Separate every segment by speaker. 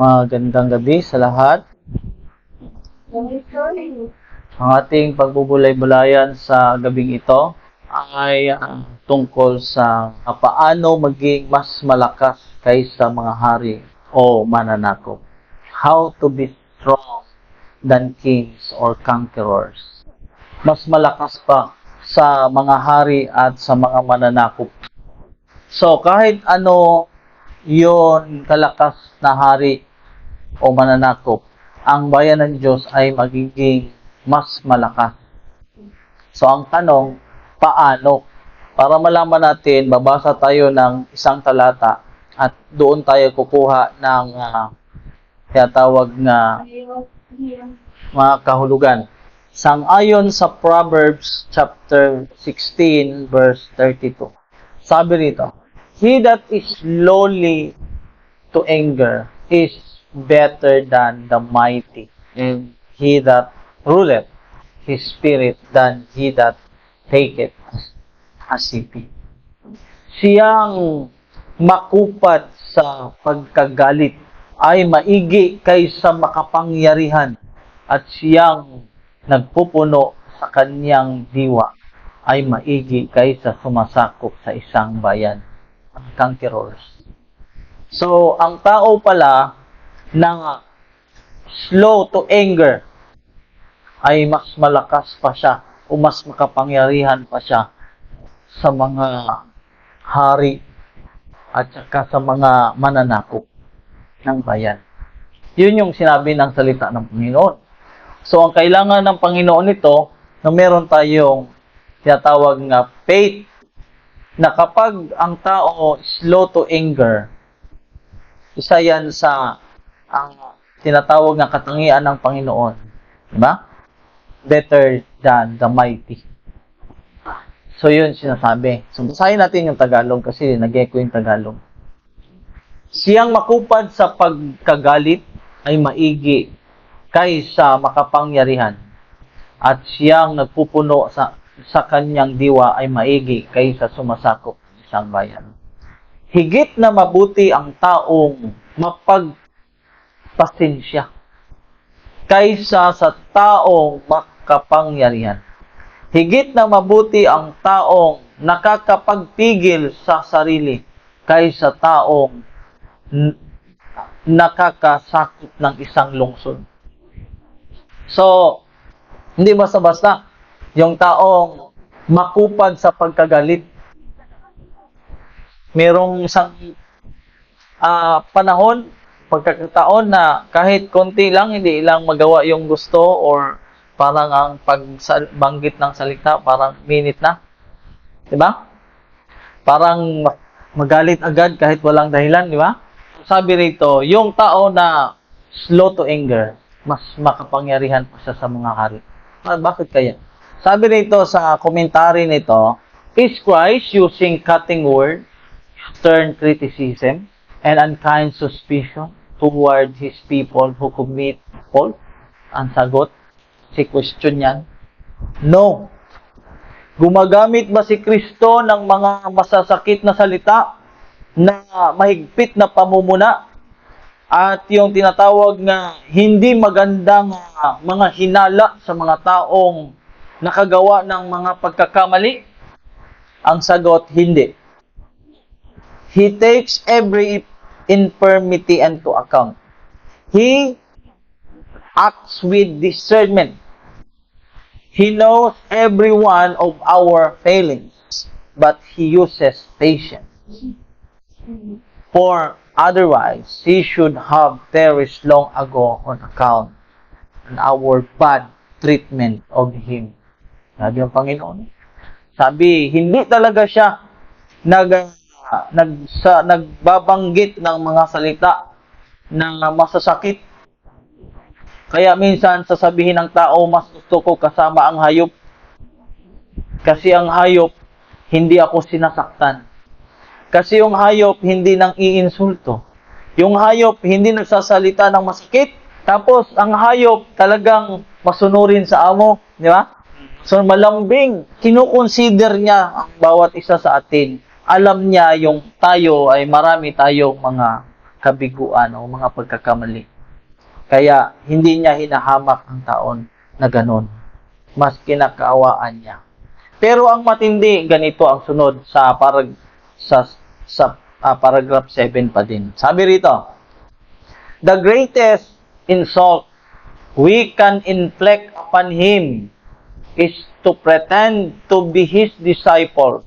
Speaker 1: Magandang gabi sa lahat. Ang ating pagbubulay-bulayan sa gabing ito ay tungkol sa paano maging mas malakas kaysa mga hari o mananakop. How to be strong than kings or conquerors. Mas malakas pa sa mga hari at sa mga mananakop. So, kahit ano yon kalakas na hari o mananakop, ang bayan ng Diyos ay magiging mas malakas. So, ang tanong, paano? Para malaman natin, babasa tayo ng isang talata at doon tayo kukuha ng tinatawag na mga kahulugan. Sang-ayon sa Proverbs chapter 16 verse 32. Sabi rito, "He that is lowly to anger is better than the mighty, and he that ruleth his spirit than he that taketh a city." Siyang makupad sa pagkagalit ay maigi kaysa makapangyarihan, at siyang nagpupuno sa kanyang diwa ay maigi kaysa sumasakop sa isang bayan. Ang conquerors. So, ang tao pala na slow to anger ay mas malakas pa siya o mas makapangyarihan pa siya sa mga hari at saka sa mga mananakop ng bayan. Yun yung sinabi ng salita ng Panginoon. So, ang kailangan ng Panginoon nito na meron tayong tinatawag na faith, na kapag ang tao slow to anger, isa yan sa ang tinatawag na katangian ng Panginoon. Diba? Better than the mighty. So, yun sinasabi. So, basahin natin yung Tagalog kasi nag-echo yung Tagalog. Siyang makupad sa pagkagalit ay maigi kaysa makapangyarihan, at siyang nagpupuno sa kanyang diwa ay maigi kaysa sumasakop ng isang bayan. Higit na mabuti ang taong mapagpasensya kaysa sa taong makapangyarihan. Higit na mabuti ang taong nakakapagpigil sa sarili kaysa taong nakakasakop ng isang lungsod. So, hindi basta-basta yung taong makupad sa pagkagalit. Merong isang panahon, pagkakataon na kahit konti lang, hindi lang magawa yung gusto, or parang ang pagbanggit ng salita, parang minute na. Diba? Parang magalit agad kahit walang dahilan, di ba? Sabi rito, yung tao na slow to anger, mas makapangyarihan pa siya sa mga hari. Bakit kaya? Sabi rito sa komentary nito, is Christ using cutting words, stern criticism, and unkind suspicion toward his people who commit fault? Ang sagot, si question yan, no. Gumagamit ba si Kristo ng mga masasakit na salita, na mahigpit na pamumuna, at yung tinatawag na hindi magandang mga hinala sa mga taong nakagawa ng mga pagkakamali? Ang sagot, hindi. He takes every infirmity into account. He acts with discernment. He knows every one of our failings, but He uses patience. For otherwise, He should have perished long ago on account of our bad treatment of Him. Sabi ng Panginoon. Sabi, hindi talaga siya nagbabanggit ng mga salita na masasakit. Kaya minsan sasabihin ng tao, mas gusto ko kasama ang hayop. Kasi ang hayop, hindi ako sinasaktan. Kasi yung hayop, hindi nang iinsulto. Yung hayop, hindi nagsasalita ng masakit. Tapos, ang hayop, talagang masunurin sa amo. Di ba? So, malambing. Kinukonsider niya ang bawat isa sa atin. Alam niya yung tayo ay marami tayong mga kabiguan o mga pagkakamali. Kaya hindi niya hinahamak ang taon na ganon. Mas kinakaawaan niya. Pero ang matindi, ganito ang sunod sa paragraph 7 pa din. Sabi rito, the greatest insult we can inflict upon him is to pretend to be his disciple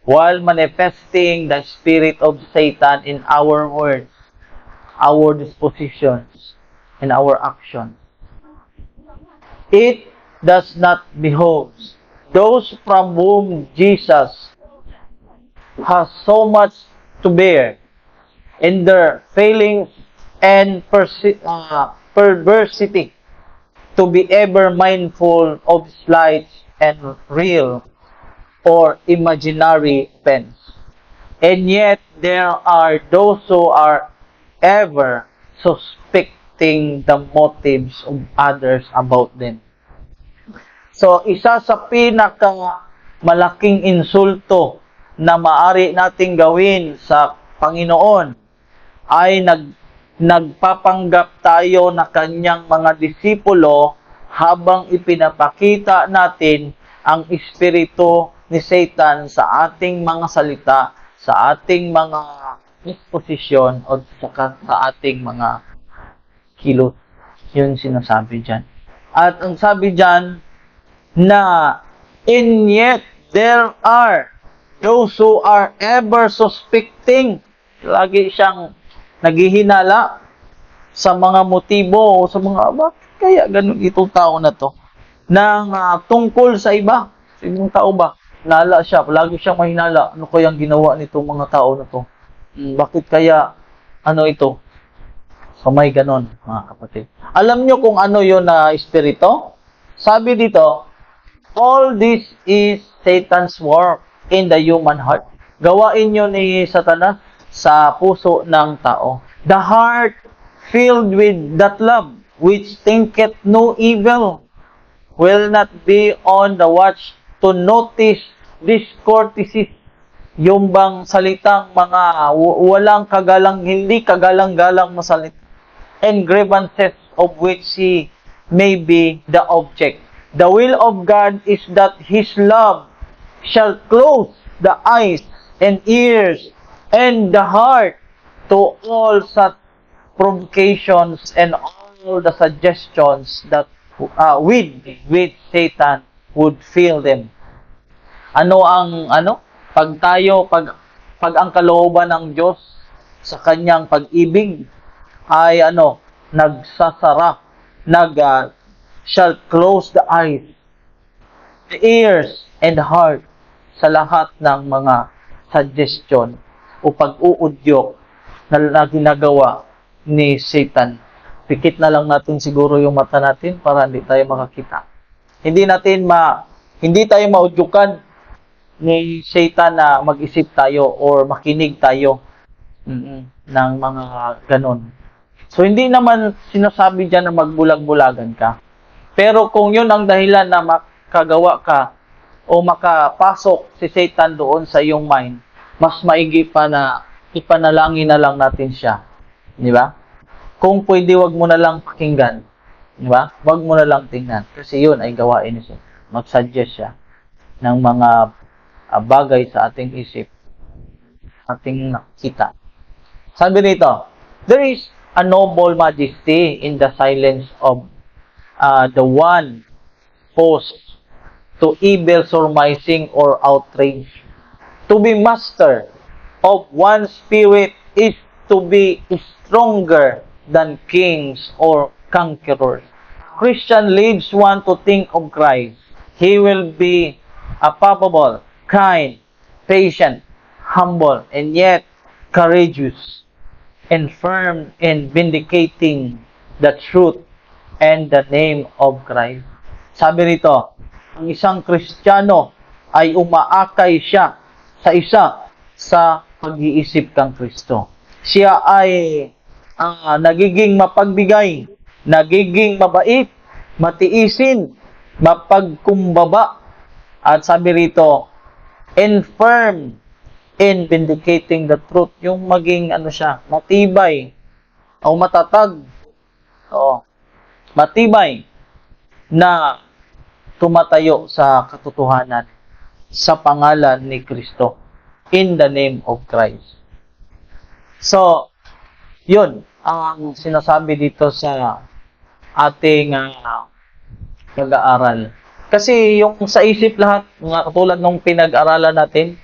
Speaker 1: while manifesting the spirit of Satan in our words, our dispositions, and our actions. It does not behove those from whom Jesus has so much to bear in their failings and perversity to be ever mindful of slight and real or imaginary offense. And yet, there are those who are ever suspecting the motives of others about them. So, isa sa malaking insulto na maaari nating gawin sa Panginoon ay nagpapanggap tayo na kanyang mga disipulo habang ipinapakita natin ang espiritu ni Satan sa ating mga salita, sa ating mga disposisyon o sa ating mga kilos. Yun sinasabi dyan. At ang sabi dyan, na and yet there are those who are ever suspecting. Lagi siyang naghihinala sa mga motibo o sa mga bakit kaya ganun itong tao na to nang tungkol sa iba. Sinong tao ba? Nala siya, lagi siyang mahinala. Ano kayang ginawa nitong mga tao na to? Bakit kaya ito? So may ganon, mga kapatid. Alam nyo kung ano yun na espiritu? Sabi dito, all this is Satan's work in the human heart. Gawain nyo ni Satanas sa puso ng tao. The heart filled with that love, which thinketh no evil, will not be on the watch to notice discourtesies. Yung bang salitang mga walang kagalang, hindi kagalang-galang na salita, and grievances of which he may be the object. The will of God is that His love shall close the eyes and ears and the heart to all such provocations and all the suggestions that with Satan would fill them. Pag ang kalooban ng Diyos sa kanyang pag-ibig ay nagsasara, shall close the eyes, the ears, and the heart sa lahat ng mga suggestion o pag-uudyok na ginagawa ni Satan. Pikit na lang natin siguro yung mata natin para hindi tayo makakita. Hindi tayo maudyukan ni Satan na mag-isip tayo or makinig tayo ng mga ganon. So, hindi naman sinasabi dyan na magbulag-bulagan ka. Pero kung yun ang dahilan na makagawa ka o makapasok si Satan doon sa iyong mind, mas maigi pa na ipanalangin na lang natin siya. Di ba? Kung pwede, wag mo na lang pakinggan. Di ba? Wag mo na lang tingnan. Kasi yun ay gawain niya. Mag-suggest siya ng mga bagay sa ating isip, ating nakita. Sabi nito, there is a noble majesty in the silence of the one opposed to evil surmising or outrage. To be master of one's spirit is to be stronger than kings or conquerors. Christian leads one to think of Christ. He will be affable, kind, patient, humble, and yet courageous and firm in vindicating the truth and the name of Christ. Sabi rito, ang isang Kristiyano ay umaakay siya sa isa sa pag-iisip kang Kristo. Siya ay nagiging mapagbigay, nagiging mabait, matiisin, mapagkumbaba. At sabi rito, and firm in vindicating the truth. Yung maging ano siya, matibay o matatag. Oo. Matibay na tumatayo sa katotohanan sa pangalan ni Kristo. In the name of Christ. So, yun ang sinasabi dito sa ating pag-aaral. Kasi yung sa isip lahat, mga katulad nung pinag-aralan natin,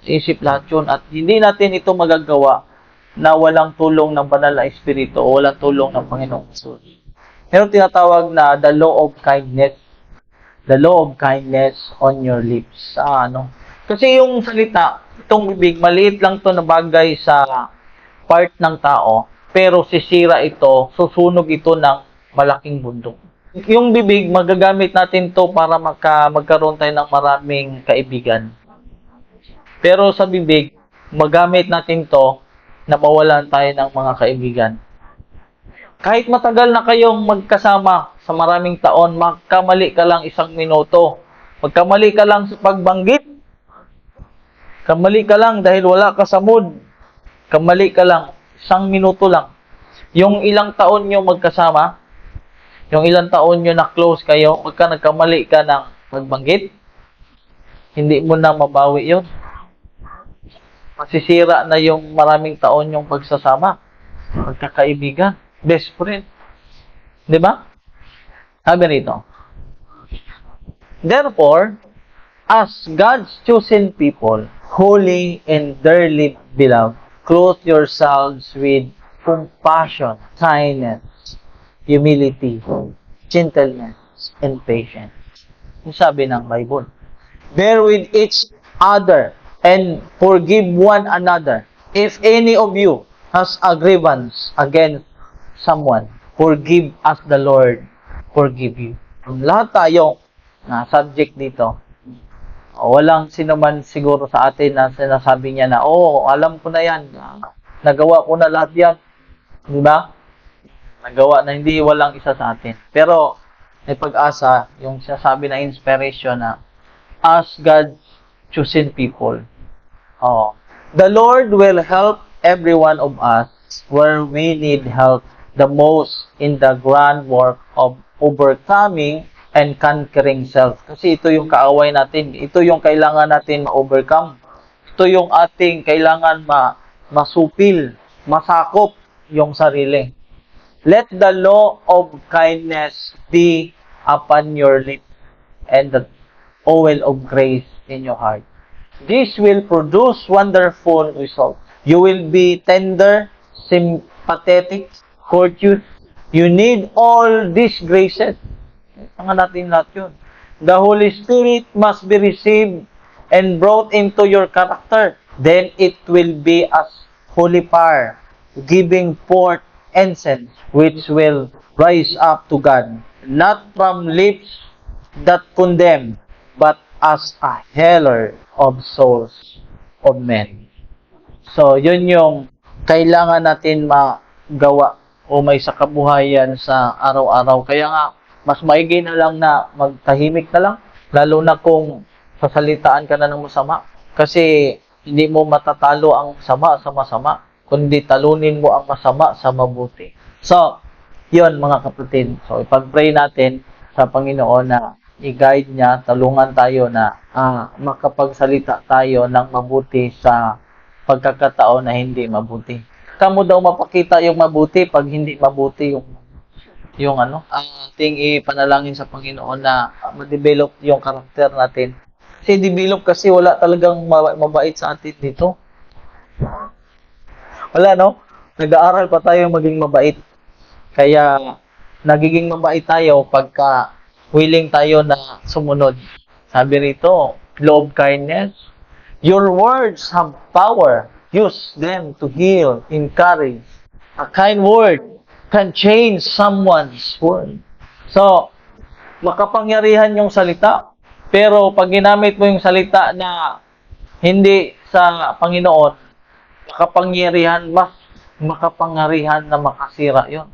Speaker 1: sa isip lahat yun. At hindi natin ito magagawa na walang tulong ng banal na Espiritu o walang tulong ng Panginoong Jesus. Meron tinatawag na the law of kindness. The law of kindness on your lips. Kasi yung salita, itong bibig, maliit lang to na bagay sa part ng tao, pero sisira ito, susunog ito ng malaking bundok. Yung bibig, magagamit natin to para magkaroon tayo ng maraming kaibigan. Pero sa bibig, magamit natin to na mawalan tayo ng mga kaibigan. Kahit matagal na kayong magkasama sa maraming taon, magkamali ka lang 1 minuto. Magkamali ka lang sa pagbanggit. Kamali ka lang dahil wala ka sa mood. Kamali ka lang, 1 minuto lang. Yung ilang taon nyo magkasama, yung ilang taon nyo na close kayo, pagka nagkamali ka ng pagbanggit, hindi mo na mabawi yun. Masisira na yung maraming taon yung pagsasama. Pagkakaibigan. Best friend. Di ba? Sabi rito. Therefore, as God's chosen people, holy and dearly beloved, clothe yourselves with compassion, kindness, humility, gentleness, and patience. Yung sabi ng Bible. Bear with each other and forgive one another. If any of you has a grievance against someone, forgive as the Lord forgive you. Lahat tayo na subject dito. Walang sino man siguro sa atin na sinasabi niya na, alam ko na yan. Nagawa ko na lahat yan. Di ba? Nagawa na hindi walang isa sa atin. Pero, may pag-asa, yung sinasabi na inspiration na, as God's chosen people. The Lord will help every one of us where we need help the most in the grand work of overcoming and conquering self. Kasi ito yung kaaway natin. Ito yung kailangan natin ma-overcome. Ito yung ating kailangan masupil, masakop yung sarili. Let the law of kindness be upon your lips and the oil of grace in your heart. This will produce wonderful results. You will be tender, sympathetic, courteous. You need all these graces. Ang natin lahat yun. The Holy Spirit must be received and brought into your character. Then it will be as holy fire, giving forth incense, which will rise up to God, not from lips that condemn, but as a healer of souls of men. So, yun yung kailangan natin magawa o may sakabuhayan sa araw-araw. Kaya nga, mas maigi na lang na magtahimik na lang, lalo na kung sasalitaan ka na ng masama. Kasi hindi mo matatalo ang sama sa masama, kundi talunin mo ang masama sa mabuti. So, yun mga kapatid. So, ipag-pray natin sa Panginoon na i-guide niya, talungan tayo na makapagsalita tayo ng mabuti sa pagkakataon na hindi mabuti. Kamo daw mapakita yung mabuti pag hindi mabuti yung ating ipanalangin sa Panginoon na ma-develop yung karakter natin. Kasi develop kasi wala talagang mabait sa atin dito. Wala, no? Nag-aaral pa tayo maging mabait. Kaya nagiging mabait tayo pagka willing tayo na sumunod. Sabi rito, love, kindness. Your words have power. Use them to heal, encourage. A kind word can change someone's world. So, makapangyarihan yung salita. Pero pag ginamit mo yung salita na hindi sa Panginoon, mas makapangyarihan na makasira yon.